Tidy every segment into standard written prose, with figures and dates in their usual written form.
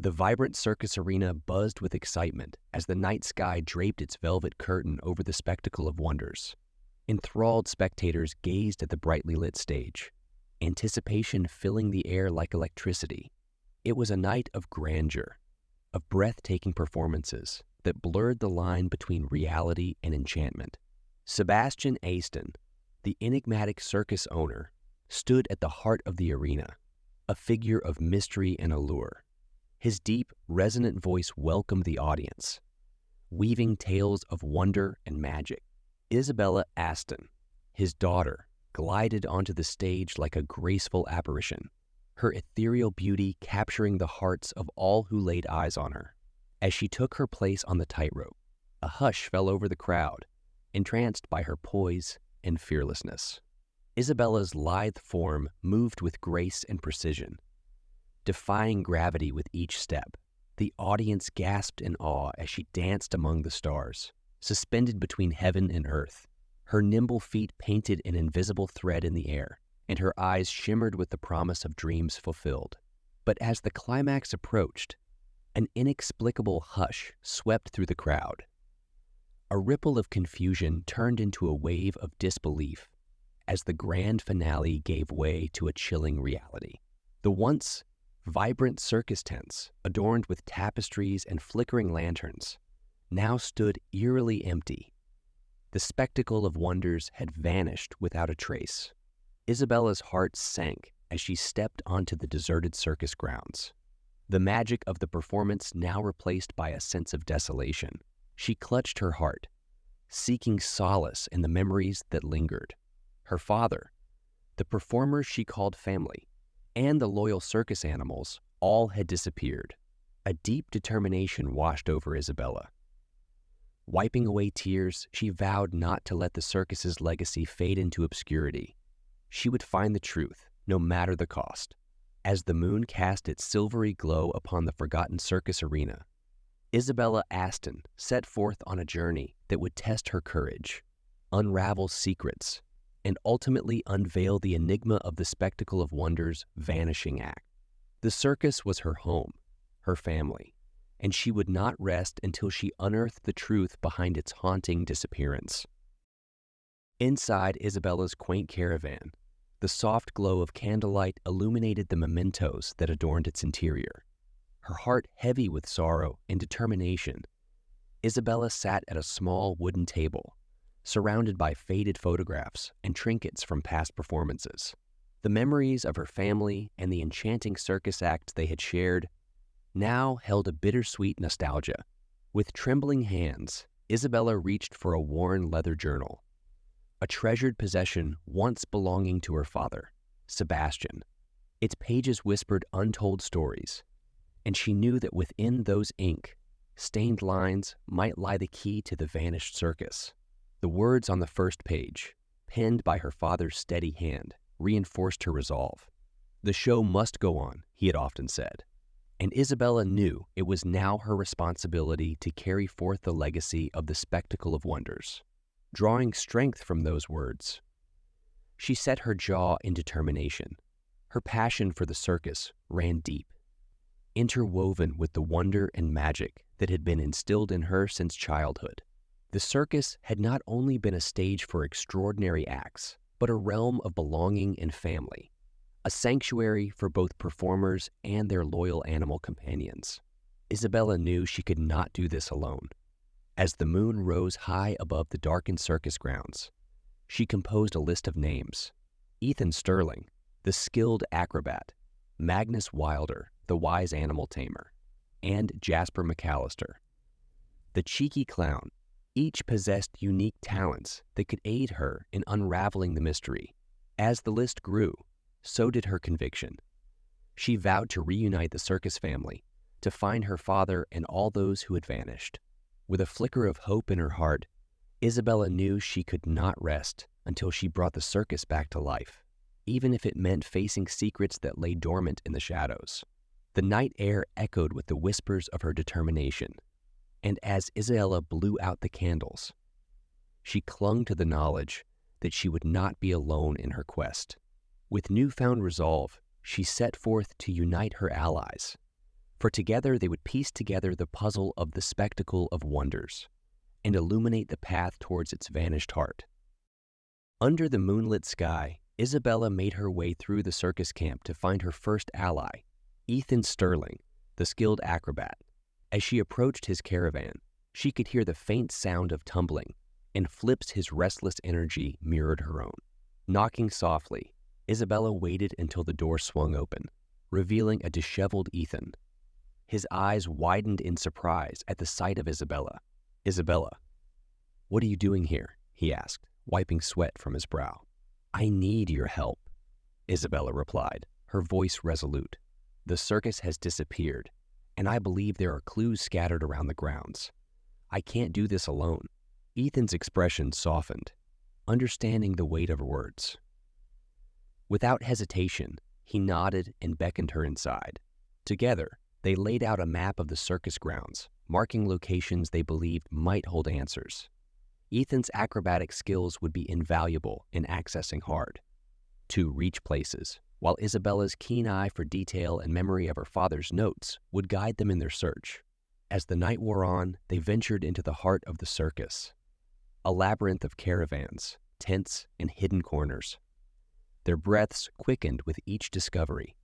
The vibrant circus arena buzzed with excitement as the night sky draped its velvet curtain over the spectacle of wonders. Enthralled spectators gazed at the brightly lit stage, anticipation filling the air like electricity. It was a night of grandeur, of breathtaking performances that blurred the line between reality and enchantment. Isabella Aston, the enigmatic circus owner, stood at the heart of the arena, a figure of mystery and allure. His deep, resonant voice welcomed the audience, weaving tales of wonder and magic. Isabella Aston, his daughter, glided onto the stage like a graceful apparition, her ethereal beauty capturing the hearts of all who laid eyes on her. As she took her place on the tightrope, a hush fell over the crowd, entranced by her poise and fearlessness. Isabella's lithe form moved with grace and precision, defying gravity with each step. The audience gasped in awe as she danced among the stars, suspended between heaven and earth. Her nimble feet painted an invisible thread in the air, and her eyes shimmered with the promise of dreams fulfilled. But as the climax approached, an inexplicable hush swept through the crowd. A ripple of confusion turned into a wave of disbelief as the grand finale gave way to a chilling reality. The once vibrant circus tents, adorned with tapestries and flickering lanterns, now stood eerily empty. The spectacle of wonders had vanished without a trace. Isabella's heart sank as she stepped onto the deserted circus grounds, the magic of the performance now replaced by a sense of desolation. She clutched her heart, seeking solace in the memories that lingered. Her father, the performers she called family, and the loyal circus animals all had disappeared. A deep determination washed over Isabella. Wiping away tears, she vowed not to let the circus's legacy fade into obscurity. She would find the truth, no matter the cost. As the moon cast its silvery glow upon the forgotten circus arena, Isabella Aston set forth on a journey that would test her courage, unravel secrets, and ultimately unveil the enigma of the spectacle of wonder's vanishing act. The circus was her home, her family, and she would not rest until she unearthed the truth behind its haunting disappearance. Inside Isabella's quaint caravan, the soft glow of candlelight illuminated the mementos that adorned its interior. Her heart heavy with sorrow and determination, Isabella sat at a small wooden table, surrounded by faded photographs and trinkets from past performances. The memories of her family and the enchanting circus acts they had shared now held a bittersweet nostalgia. With trembling hands, Isabella reached for a worn leather journal, a treasured possession once belonging to her father, Sebastian. Its pages whispered untold stories, and she knew that within those ink-stained lines might lie the key to the vanished circus. The words on the first page, penned by her father's steady hand, reinforced her resolve. The show must go on, he had often said, and Isabella knew it was now her responsibility to carry forth the legacy of the spectacle of wonders. Drawing strength from those words, she set her jaw in determination. Her passion for the circus ran deep, interwoven with the wonder and magic that had been instilled in her since childhood. The circus had not only been a stage for extraordinary acts, but a realm of belonging and family, a sanctuary for both performers and their loyal animal companions. Isabella knew she could not do this alone. As the moon rose high above the darkened circus grounds, she composed a list of names: Ethan Sterling, the skilled acrobat; Magnus Wilder, the wise animal tamer; and Jasper McAllister, the cheeky clown. Each possessed unique talents that could aid her in unraveling the mystery. As the list grew, so did her conviction. She vowed to reunite the circus family, to find her father and all those who had vanished. With a flicker of hope in her heart, Isabella knew she could not rest until she brought the circus back to life, even if it meant facing secrets that lay dormant in the shadows. The night air echoed with the whispers of her determination, and as Isabella blew out the candles, she clung to the knowledge that she would not be alone in her quest. With newfound resolve, she set forth to unite her allies, for together they would piece together the puzzle of the spectacle of wonders and illuminate the path towards its vanished heart. Under the moonlit sky, Isabella made her way through the circus camp to find her first ally, Ethan Sterling, the skilled acrobat. As she approached his caravan, she could hear the faint sound of tumbling, and Flip's his restless energy mirrored her own. Knocking softly, Isabella waited until the door swung open, revealing a disheveled Ethan. His eyes widened in surprise at the sight of Isabella. "Isabella, what are you doing here?" he asked, wiping sweat from his brow. "I need your help," Isabella replied, her voice resolute. "The circus has disappeared, and I believe there are clues scattered around the grounds. I can't do this alone." Ethan's expression softened, understanding the weight of her words. Without hesitation, he nodded and beckoned her inside. Together, they laid out a map of the circus grounds, marking locations they believed might hold answers. Ethan's acrobatic skills would be invaluable in accessing hard to reach places, while Isabella's keen eye for detail and memory of her father's notes would guide them in their search. As the night wore on, they ventured into the heart of the circus, a labyrinth of caravans, tents, and hidden corners. Their breaths quickened with each discovery,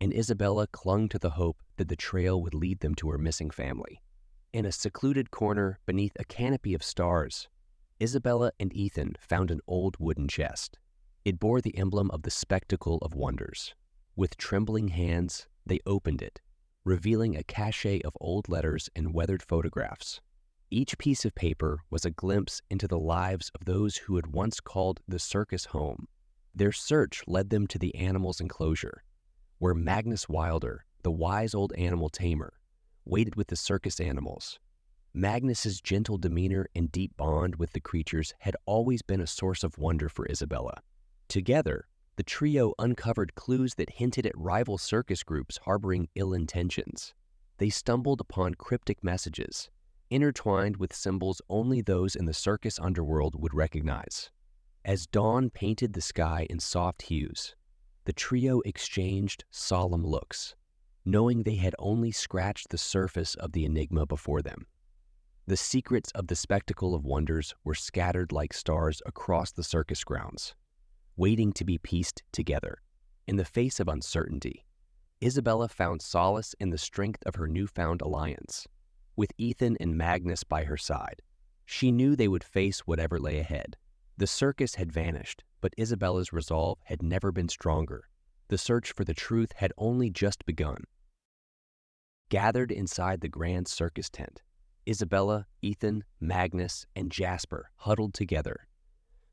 and Isabella clung to the hope that the trail would lead them to her missing family. In a secluded corner beneath a canopy of stars, Isabella and Ethan found an old wooden chest. It bore the emblem of the spectacle of wonders. With trembling hands, they opened it, revealing a cache of old letters and weathered photographs. Each piece of paper was a glimpse into the lives of those who had once called the circus home. Their search led them to the animals' enclosure, where Magnus Wilder, the wise old animal tamer, waited with the circus animals. Magnus's gentle demeanor and deep bond with the creatures had always been a source of wonder for Isabella. Together, the trio uncovered clues that hinted at rival circus groups harboring ill intentions. They stumbled upon cryptic messages, intertwined with symbols only those in the circus underworld would recognize. As dawn painted the sky in soft hues, the trio exchanged solemn looks, knowing they had only scratched the surface of the enigma before them. The secrets of the spectacle of wonders were scattered like stars across the circus grounds, waiting to be pieced together. In the face of uncertainty, Isabella found solace in the strength of her newfound alliance. With Ethan and Magnus by her side, she knew they would face whatever lay ahead. The circus had vanished, but Isabella's resolve had never been stronger. The search for the truth had only just begun. Gathered inside the grand circus tent, Isabella, Ethan, Magnus, and Jasper huddled together,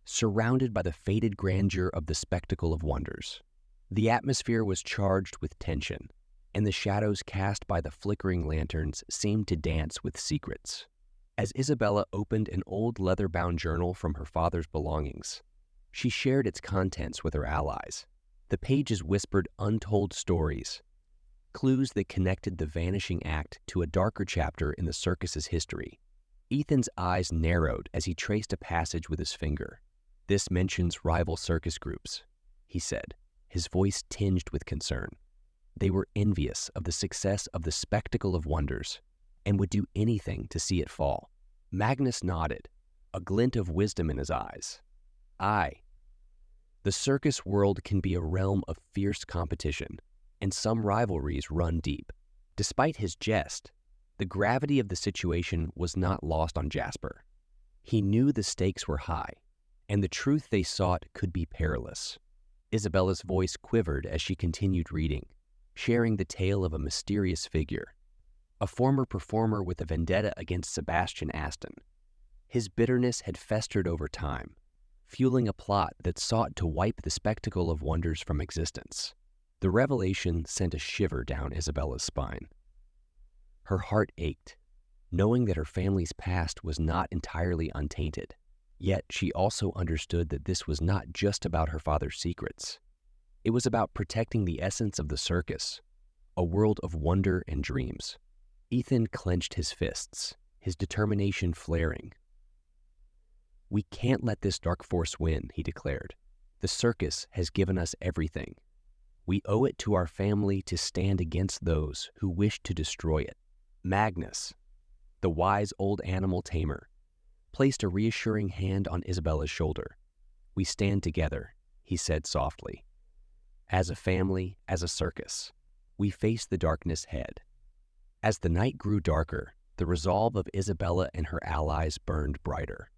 surrounded by the faded grandeur of the spectacle of wonders. The atmosphere was charged with tension, and the shadows cast by the flickering lanterns seemed to dance with secrets. As Isabella opened an old leather-bound journal from her father's belongings, she shared its contents with her allies. The pages whispered untold stories, clues that connected the vanishing act to a darker chapter in the circus's history. Ethan's eyes narrowed as he traced a passage with his finger. "This mentions rival circus groups," he said, his voice tinged with concern. They were envious of the success of the spectacle of wonders and would do anything to see it fall. Magnus nodded, a glint of wisdom in his eyes. "Aye, the circus world can be a realm of fierce competition, and some rivalries run deep." Despite his jest, the gravity of the situation was not lost on Jasper. He knew the stakes were high, and the truth they sought could be perilous. Isabella's voice quivered as she continued reading, sharing the tale of a mysterious figure, a former performer with a vendetta against Sebastian Aston. His bitterness had festered over time, fueling a plot that sought to wipe the spectacle of wonders from existence. The revelation sent a shiver down Isabella's spine. Her heart ached, knowing that her family's past was not entirely untainted. Yet she also understood that this was not just about her father's secrets. It was about protecting the essence of the circus, a world of wonder and dreams. Ethan clenched his fists, his determination flaring. "We can't let this dark force win," he declared. "The circus has given us everything. We owe it to our family to stand against those who wish to destroy it. Magnus, the wise old animal tamer, placed a reassuring hand on Isabella's shoulder. We stand together, he said softly. As a family, as a circus, we face the darkness head. As the night grew darker, the resolve of Isabella and her allies burned brighter.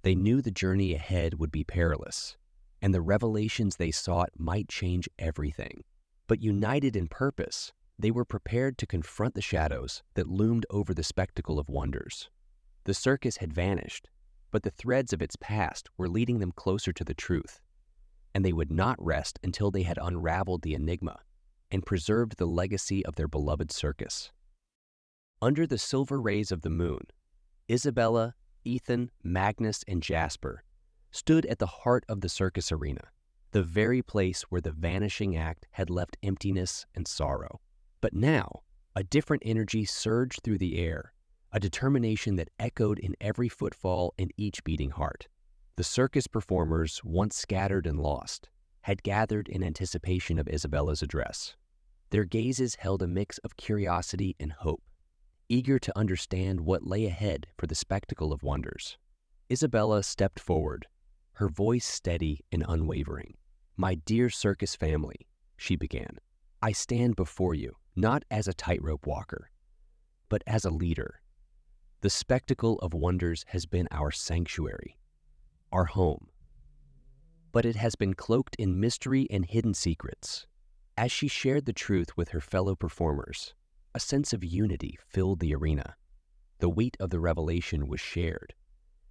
They knew the journey ahead would be perilous, and the revelations they sought might change everything. But united in purpose, they were prepared to confront the shadows that loomed over the spectacle of wonders. The circus had vanished, but the threads of its past were leading them closer to the truth, and they would not rest until they had unraveled the enigma and preserved the legacy of their beloved circus. Under the silver rays of the moon, Isabella, Ethan, Magnus, and Jasper stood at the heart of the circus arena, the very place where the vanishing act had left emptiness and sorrow. But now, a different energy surged through the air, a determination that echoed in every footfall and each beating heart. The circus performers, once scattered and lost, had gathered in anticipation of Isabella's address. Their gazes held a mix of curiosity and hope, eager to understand what lay ahead for the spectacle of wonders. Isabella stepped forward, her voice steady and unwavering. "My dear circus family," she began, "I stand before you, not as a tightrope walker, but as a leader. The spectacle of wonders has been our sanctuary, our home. But it has been cloaked in mystery and hidden secrets." As she shared the truth with her fellow performers, a sense of unity filled the arena. The weight of the revelation was shared,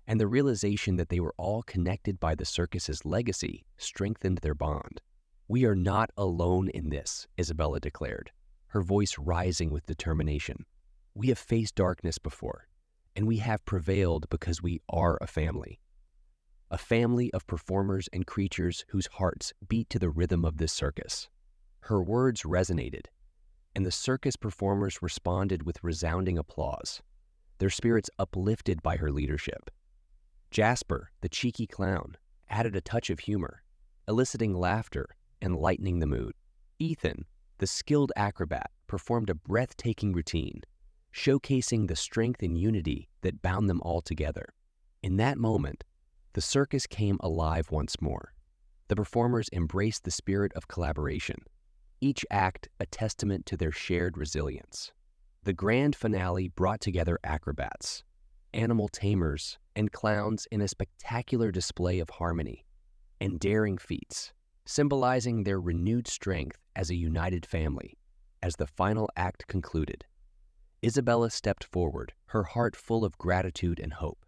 and the realization that they were all connected by the circus's legacy strengthened their bond. "We are not alone in this," Isabella declared, her voice rising with determination. "We have faced darkness before, and we have prevailed because we are a family of performers and creatures whose hearts beat to the rhythm of this circus." Her words resonated, and the circus performers responded with resounding applause, their spirits uplifted by her leadership. Jasper, the cheeky clown, added a touch of humor, eliciting laughter and lightening the mood. Ethan, the skilled acrobat, performed a breathtaking routine, showcasing the strength and unity that bound them all together. In that moment, the circus came alive once more. The performers embraced the spirit of collaboration, each act a testament to their shared resilience. The grand finale brought together acrobats, animal tamers, and clowns in a spectacular display of harmony and daring feats, symbolizing their renewed strength as a united family. As the final act concluded, Isabella stepped forward, her heart full of gratitude and hope.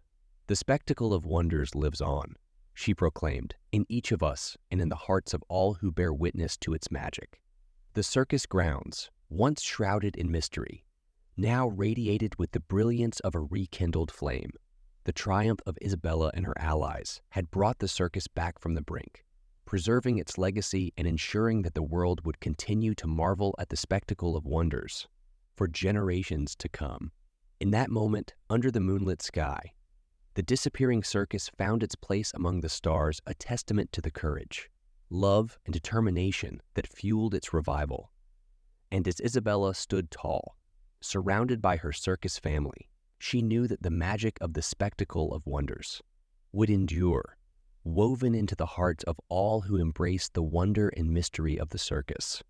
"The spectacle of wonders lives on," she proclaimed, "in each of us and in the hearts of all who bear witness to its magic." The circus grounds, once shrouded in mystery, now radiated with the brilliance of a rekindled flame. The triumph of Isabella and her allies had brought the circus back from the brink, preserving its legacy and ensuring that the world would continue to marvel at the spectacle of wonders for generations to come. In that moment, under the moonlit sky, the Disappearing Circus found its place among the stars, a testament to the courage, love, and determination that fueled its revival. And as Isabella stood tall, surrounded by her circus family, she knew that the magic of the spectacle of wonders would endure, woven into the hearts of all who embraced the wonder and mystery of the circus.